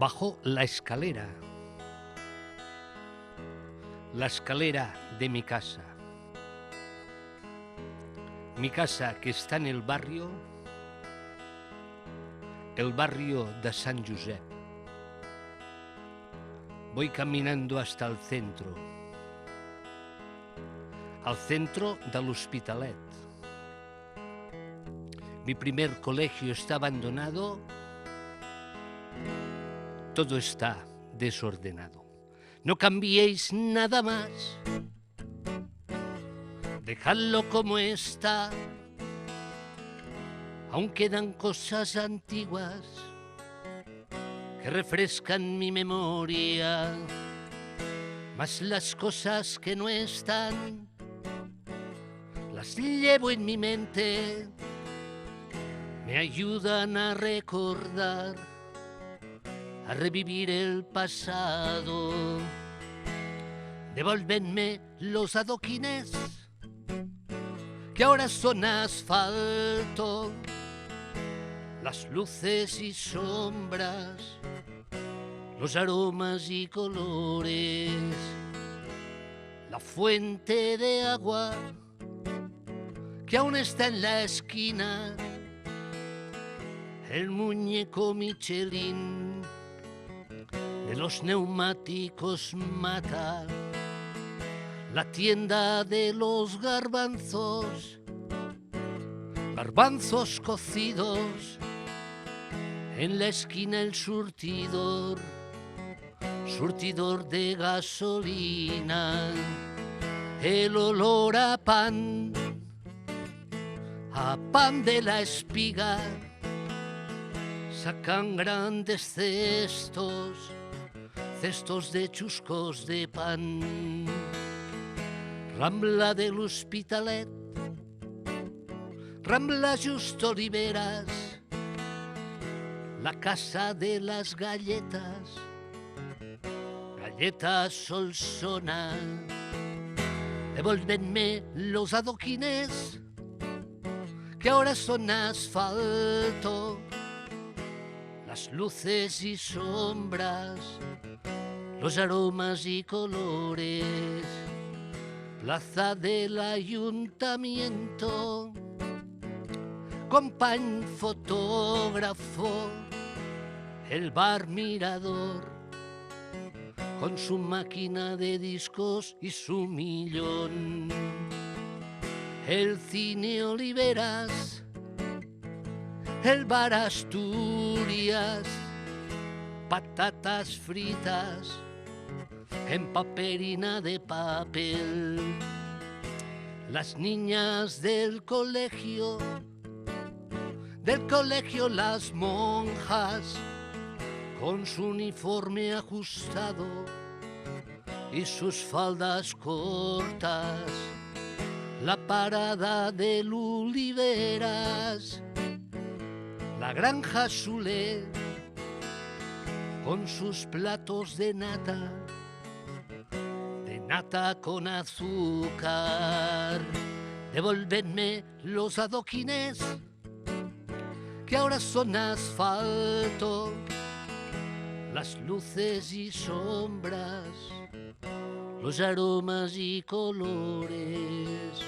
Bajó la escalera de mi casa que está en el barrio de San Josep. Voy caminando hasta el centro del Hospitalet. Mi primer colegio está abandonado, todo está desordenado. No cambiéis nada más, dejadlo como está. Aún quedan cosas antiguas que refrescan mi memoria, mas las cosas que no están las llevo en mi mente, me ayudan a recordar, a revivir el pasado. Devolvedme los adoquines que ahora son asfalto, las luces y sombras, los aromas y colores, la fuente de agua que aún está en la esquina, el muñeco Michelin de los neumáticos Mata, la tienda de los garbanzos cocidos, en la esquina el surtidor de gasolina, el olor a pan de la espiga, sacan grandes cestos de chuscos de pan. Rambla del Hospitalet, Rambla Justo Oliveras, la casa de las galletas Solsona. Devolvedme los adoquines que ahora son asfalto, las luces y sombras, los aromas y colores, plaza del ayuntamiento, company fotógrafo, el bar Mirador, con su máquina de discos y su millón, el cine Oliveras, el bar Asturias, patatas fritas en paperina de papel, las niñas del colegio las monjas, con su uniforme ajustado y sus faldas cortas, la parada del Oliveras, la granja Sule, con sus platos de nata con azúcar. Devolvedme los adoquines que ahora son asfalto, las luces y sombras, los aromas y colores,